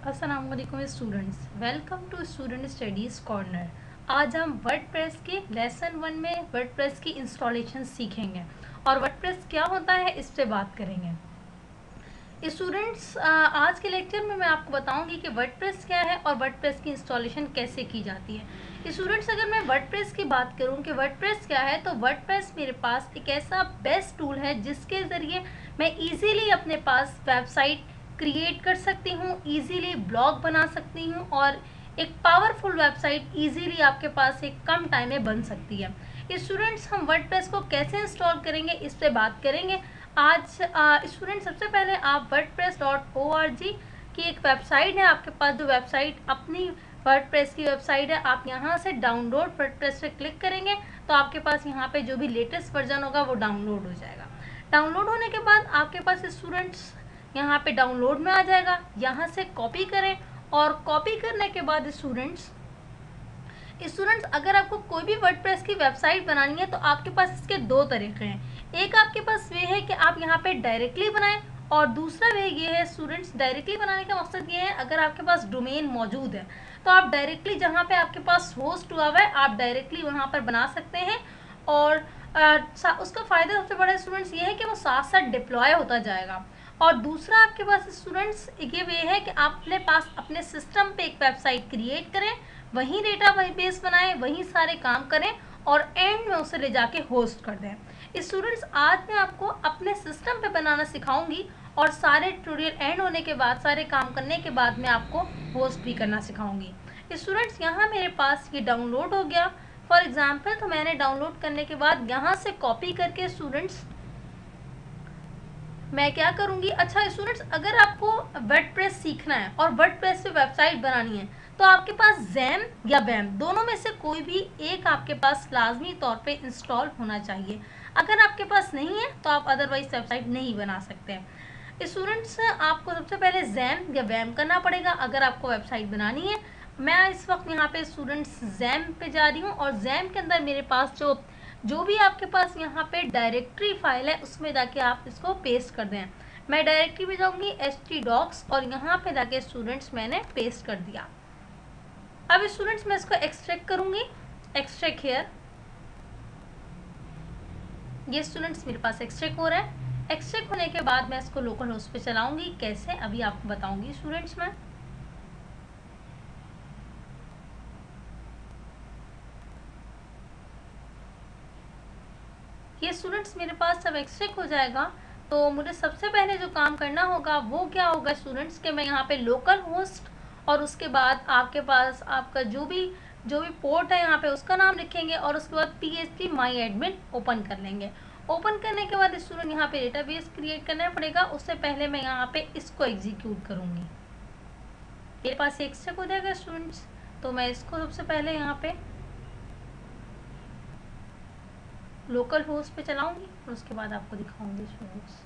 अस्सलाम वालेकुम students, welcome to student studies corner. आज हम वर्डप्रेस के लेसन 1 में वर्डप्रेस की इंस्टॉलेशन सीखेंगे और वर्डप्रेस क्या होता है इस पे बात करेंगे। स्टूडेंट्स, आज के लेक्चर में मैं आपको बताऊंगी कि वर्डप्रेस क्या है और वर्डप्रेस की इंस्टॉलेशन कैसे की जाती है। स्टूडेंट्स, अगर मैं वर्डप्रेस की बात करूं कि वर्डप्रेस क्या है, तो वर्डप्रेस मेरे पास एक ऐसा बेस्ट टूल है जिसके ज़रिए मैं इजीली अपने पास वेबसाइट क्रिएट कर सकती हूँ, इजीली ब्लॉग बना सकती हूँ और एक पावरफुल वेबसाइट इजीली आपके पास एक कम टाइम में बन सकती है। स्टूडेंट्स, हम वर्डप्रेस को कैसे इंस्टॉल करेंगे इस पे बात करेंगे आज। स्टूडेंट, सबसे पहले आप wordpress.org की एक वेबसाइट है आपके पास, जो वेबसाइट अपनी वर्डप्रेस की वेबसाइट है, आप यहाँ से डाउनलोड वर्डप्रेस पे क्लिक करेंगे तो आपके पास यहाँ पे जो भी लेटेस्ट वर्जन होगा वो डाउनलोड हो जाएगा। डाउनलोड होने के बाद आपके पास स्टूडेंट्स यहाँ पे डाउनलोड में आ जाएगा, यहाँ से कॉपी करें और कॉपी करने के बाद स्टूडेंट्स अगर आपको कोई भी वर्डप्रेस की वेबसाइट बनानी है तो आपके पास इसके दो तरीके हैं। एक आपके पास वे है कि आप यहाँ पे डायरेक्टली बनाएं और दूसरा वे ये है स्टूडेंट्स, डायरेक्टली बनाने का मकसद ये है अगर आपके पास डोमेन मौजूद है तो आप डायरेक्टली जहाँ पे आपके पास होस्ट हुआ हुआ है आप डायरेक्टली वहाँ पर बना सकते हैं और उसका फ़ायदा सबसे बड़ा स्टूडेंट्स ये है कि वो साथ साथ डिप्लॉय होता जाएगा। और दूसरा आपके पास स्टूडेंट्स ये वे है कि आप अपने पास अपने सिस्टम पे एक वेबसाइट क्रिएट करें, वहीं डेटाबेस बनाएं, वहीं सारे काम करें और एंड में उसे ले जाके होस्ट कर दें। स्टूडेंट्स, आज मैं आपको अपने सिस्टम पे बनाना सिखाऊंगी और सारे ट्यूटोरियल एंड होने के बाद, सारे काम करने के बाद मैं आपको होस्ट भी करना सिखाऊंगी। स्टूडेंट्स, यहाँ मेरे पास ये डाउनलोड हो गया फॉर एग्जाम्पल, तो मैंने डाउनलोड करने के बाद यहाँ से कॉपी करके स्टूडेंट्स मैं क्या करूँगी। अच्छा स्टूडेंट्स, अगर आपको वर्डप्रेस सीखना है और वर्डप्रेस पे वेबसाइट बनानी है तो आपके पास ज़ैम या वैम दोनों में से कोई भी एक आपके पास लाजमी तौर पे इंस्टॉल होना चाहिए। अगर आपके पास नहीं है तो आप अदरवाइज वेबसाइट नहीं बना सकते हैं। स्टूडेंट्स, आपको सबसे पहले ज़ैम या वैम करना पड़ेगा अगर आपको वेबसाइट बनानी है। मैं इस वक्त यहाँ पे स्टूडेंट्स ज़ैम पे जा रही हूँ और ज़ैम के अंदर मेरे पास जो भी आपके पास यहाँ पे डायरेक्टरी फाइल है उसमें जाके आप इसको पेस्ट कर दें। मैं डायरेक्टरी में जाऊँगी htdocs और यहाँ पे जाके स्टूडेंट्स मैंने पेस्ट कर दिया। अब स्टूडेंट्स मैं इसको एक्सट्रैक्ट करूँगी, एक्सट्रैक्ट हेयर। ये स्टूडेंट्स मेरे पास एक्सट्रैक्ट हो रहा है। एक्सट्रैक्ट होने के बाद मैं इसको लोकल होस्ट पे चलाऊँगी, कैसे अभी आपको बताऊँगी स्टूडेंट्स मैं। ये स्टूडेंट्स मेरे पास सब एक्सट्रैक्ट हो जाएगा तो मुझे सबसे पहले जो काम करना होगा वो क्या होगा स्टूडेंट्स, कि मैं यहाँ पे लोकल होस्ट और उसके बाद आपके पास आपका जो भी पोर्ट है यहाँ पे उसका नाम लिखेंगे और उसके बाद php my admin ओपन कर लेंगे। ओपन करने के बाद स्टूडेंट यहाँ पे डेटाबेस क्रिएट करना पड़ेगा, उससे पहले मैं यहाँ पे इसको एग्जीक्यूट करूँगी। मेरे पास एक्सट्रैक्ट हो जाएगा स्टूडेंट्स, तो मैं इसको सबसे पहले यहाँ पे लोकल होस्ट पे चलाऊंगी और उसके बाद आपको दिखाऊंगी स्टूडेंट्स।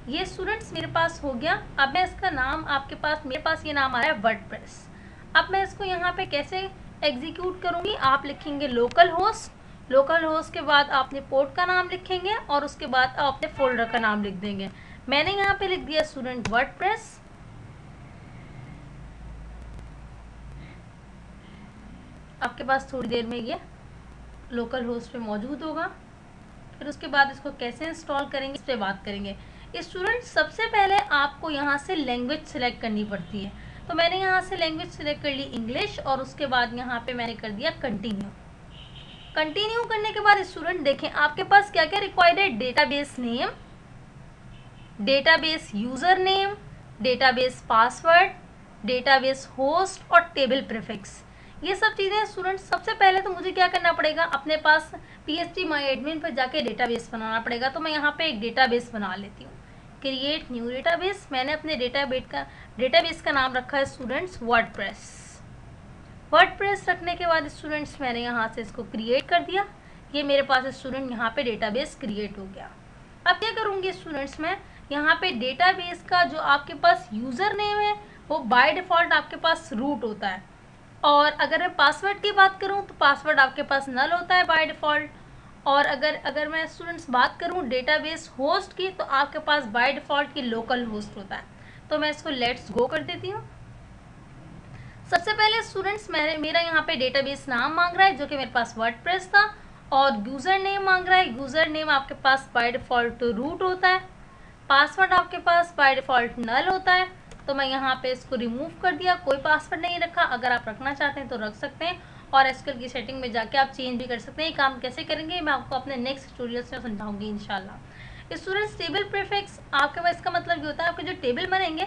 ये स्टूडेंट्स मेरे पास हो गया। अब मैं इसका नाम मेरे पास ये नाम आ रहा है वर्डप्रेस। अब मैं इसको यहाँ पे कैसे एग्जीक्यूट करूँगी, आप लिखेंगे लोकल होस्ट के बाद आपने पोर्ट का नाम लिखेंगे और उसके बाद आप अपने फोल्डर का नाम लिख देंगे। मैंने यहाँ पे लिख दिया स्टूडेंट वर्डप्रेस। आपके पास थोड़ी देर में ये लोकल होस्ट पे मौजूद होगा। फिर उसके बाद इसको कैसे इंस्टॉल करेंगे इस पे बात करेंगे। स्टूडेंट, सबसे पहले आपको यहाँ से लैंग्वेज सेलेक्ट करनी पड़ती है, तो मैंने यहाँ से लैंग्वेज सेलेक्ट कर ली इंग्लिश और उसके बाद यहाँ पे मैंने कर दिया कंटिन्यू। कंटिन्यू करने के बाद स्टूडेंट देखें आपके पास क्या क्या रिक्वायर्ड है, database name, database user name, database password, database host और टेबल प्रीफिक्स। ये सब चीज़ें स्टूडेंट्स, सबसे पहले तो मुझे क्या करना पड़ेगा, अपने पास php my admin पर जाके डेटाबेस बनाना पड़ेगा। तो मैं यहाँ पे एक डेटाबेस बना लेती हूँ, क्रिएट न्यू डेटाबेस। मैंने अपने डेटाबेस का नाम रखा है स्टूडेंट्स वर्डप्रेस रखने के बाद स्टूडेंट्स मैंने यहाँ से इसको क्रिएट कर दिया। ये मेरे पास स्टूडेंट यहाँ पे डेटाबेस क्रिएट हो गया। अब क्या करूँगी स्टूडेंट्स, मैं यहाँ पे डेटाबेस का जो आपके पास यूज़र नेम है वो बाय डिफ़ॉल्ट आपके पास रूट होता है और अगर मैं पासवर्ड की बात करूँ तो पासवर्ड आपके पास नल होता है बाय डिफ़ॉल्ट। और अगर मैं स्टूडेंट्स बात करूं डेटाबेस होस्ट की, तो आपके पास बाय डिफ़ॉल्ट की लोकल होस्ट होता है। तो मैं इसको लेट्स गो कर देती हूँ। सबसे पहले स्टूडेंट्स मेरा यहाँ पे डेटाबेस नाम मांग रहा है जो कि मेरे पास वर्डप्रेस था, और यूज़र नेम मांग रहा है। यूज़र नेम आपके पास बाय डिफ़ॉल्ट रूट होता है। पासवर्ड आपके पास बाय डिफ़ॉल्ट नल होता है। तो मैं यहाँ पे इसको रिमूव कर दिया, कोई पासवर्ड नहीं रखा। अगर आप रखना चाहते हैं तो रख सकते हैं, और एसक्यूएल की सेटिंग में जाके आप चेंज भी कर सकते हैं। ये काम कैसे करेंगे मैं आपको अपने नेक्स्ट ट्यूटोरियल्स में समझाऊंगी इंशाल्लाह। स्टूडेंट्स, टेबल प्रीफिक्स आपके पास, इसका मतलब ये होता है आपके जो टेबल बनेंगे,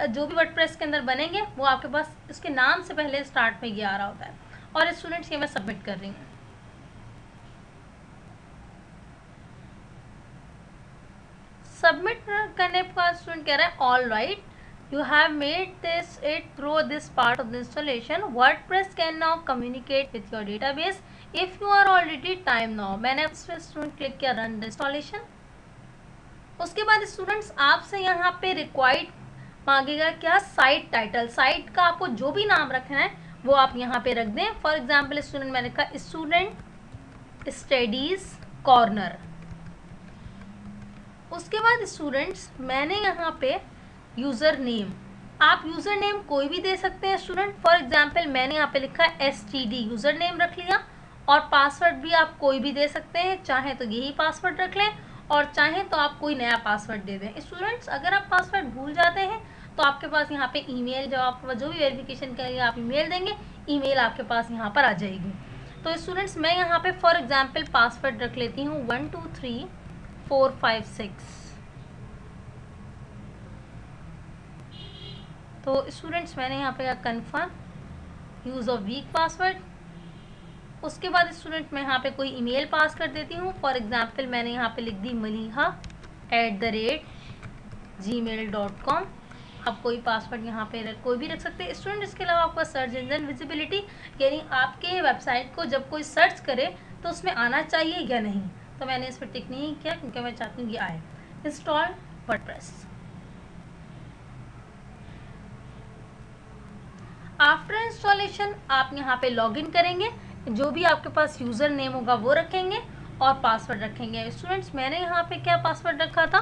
जो भी वर्डप्रेस के अंदर बनेंगे, वो आपके पास इसके नाम से पहले स्टार्ट में ये आ रहा होता है। और स्टूडेंट्स, ये मैं सबमिट कर रही हूँ। सबमिट करने के बाद स्टूडेंट कह रहा है all right, you have made this it through this part of the installation. WordPress can now communicate with your database if you are already time now. मैंने उस पर स्टूडेंट क्लिक किया रन इंस्टॉलेशन। उसके बाद students आपसे यहाँ पे required मांगेगा क्या, साइट टाइटल। साइट का आपको जो भी नाम रखना है वो आप यहाँ पे रख दें। फॉर एग्जाम्पल स्टूडेंट मैंने लिखा स्टूडेंट स्टडीज कॉर्नर। उसके बाद स्टूडेंट्स मैंने यहाँ पे यूज़र नेम, आप यूज़र नेम कोई भी दे सकते हैं स्टूडेंट। फॉर एग्जांपल मैंने यहाँ पे लिखा है STD, यूज़र नेम रख लिया। और पासवर्ड भी आप कोई भी दे सकते हैं, चाहे तो यही पासवर्ड रख लें और चाहें तो आप कोई नया पासवर्ड दे दें। स्टूडेंट्स, अगर आप पासवर्ड भूल जाते हैं तो आपके पास यहाँ पे ईमेल, जो भी वेरिफिकेशन के लिए आप ईमेल देंगे, ईमेल आपके पास यहाँ पर आ जाएगी। तो स्टूडेंट्स मैं यहाँ पे फॉर एग्जाम्पल पासवर्ड रख लेती हूँ 1 2 3 4 5 6। तो स्टूडेंट्स मैंने यहाँ पे confirm use of week password. उसके बाद स्टूडेंट मैं यहाँ पे कोई ईमेल पास कर देती हूँ। फॉर एग्जांपल मैंने यहाँ पे लिख दी maliha@gmail.com। आप कोई पासवर्ड यहाँ पे कोई भी रख सकते हैं स्टूडेंट। इसके अलावा आपका सर्च इंजन विजिबिलिटी, यानी आपके वेबसाइट को जब कोई सर्च करे तो उसमें आना चाहिए या नहीं, तो मैंने इस पर टिक नहीं किया क्योंकि मैं चाहती हूँ कि आए। Install WordPress. आफ्टर इंस्टॉलेशन आप यहाँ पे लॉगिन करेंगे, जो भी आपके पास यूज़र नेम होगा वो रखेंगे और पासवर्ड रखेंगे। स्टूडेंट्स मैंने यहाँ पे क्या पासवर्ड रखा था,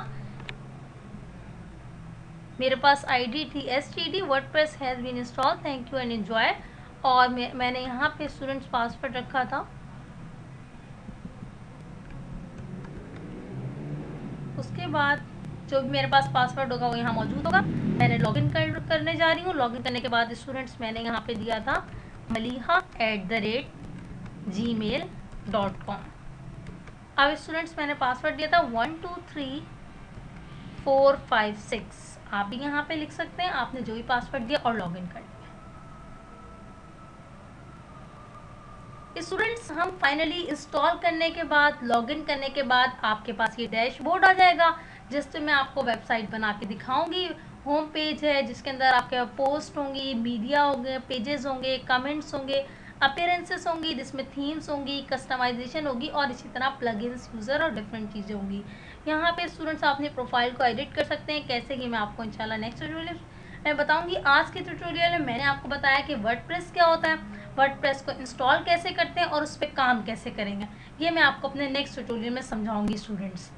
मेरे पास आईडी थी STD, WordPress has been install, thank you and enjoy. और मैंने यहाँ पे स्टूडेंट्स पासवर्ड रखा था। उसके बाद जो भी मेरे पास पासवर्ड होगा वो यहाँ मौजूद होगा। मैंने लॉगिन करने जा रही हूँ। लॉगिन करने के बाद स्टूडेंट्स मैंने यहाँ पे दिया था maliha@gmail.com। अब स्टूडेंट्स मैंने पासवर्ड दिया था 1 2 3 4 5 6। आप भी यहाँ पे लिख सकते हैं आपने जो भी पासवर्ड दिया और लॉगिन कर लिया। स्टूडेंट्स हम फाइनली इंस्टॉल करने के बाद, लॉगिन करने के बाद आपके पास ये डैशबोर्ड आ जाएगा, जिससे मैं आपको वेबसाइट बना के दिखाऊंगी। होम पेज है जिसके अंदर आपके पोस्ट होंगी, मीडिया होंगे, पेजेस होंगे, कमेंट्स होंगे, अपीयरेंसेस होंगी, जिसमें थीम्स होंगी, कस्टमाइजेशन होगी और इसी तरह प्लगइन्स, यूज़र और डिफरेंट चीज़ें होंगी। यहाँ पे स्टूडेंट्स अपने प्रोफाइल को एडिट कर सकते हैं। कैसे कि मैं आपको इंशाल्लाह नेक्स्ट ट्यूटोरियल मैं बताऊंगी। आज के ट्यूटोरियल में मैंने आपको बताया कि वर्डप्रेस क्या होता है, वर्डप्रेस को इंस्टॉल कैसे करते हैं और उस पर काम कैसे करेंगे, ये मैं आपको अपने नेक्स्ट ट्यूटोरियल में समझाऊंगी स्टूडेंट्स।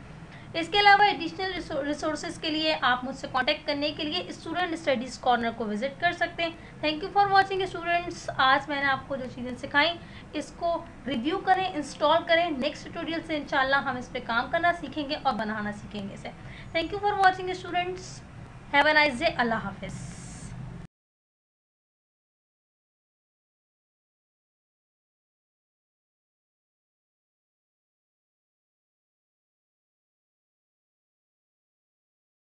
इसके अलावा एडिशनल रिसोर्सेज के लिए आप मुझसे कांटेक्ट करने के लिए स्टूडेंट स्टडीज़ कॉर्नर को विजिट कर सकते हैं। Thank you for watching students. आज मैंने आपको जो चीज़ें सिखाई इसको रिव्यू करें, इंस्टॉल करें। नेक्स्ट ट्यूटोरियल से इंशाल्लाह हम इस पर काम करना सीखेंगे और बनाना सीखेंगे इसे। Thank you for watching students. Have a nice day. Allah हाफिज़।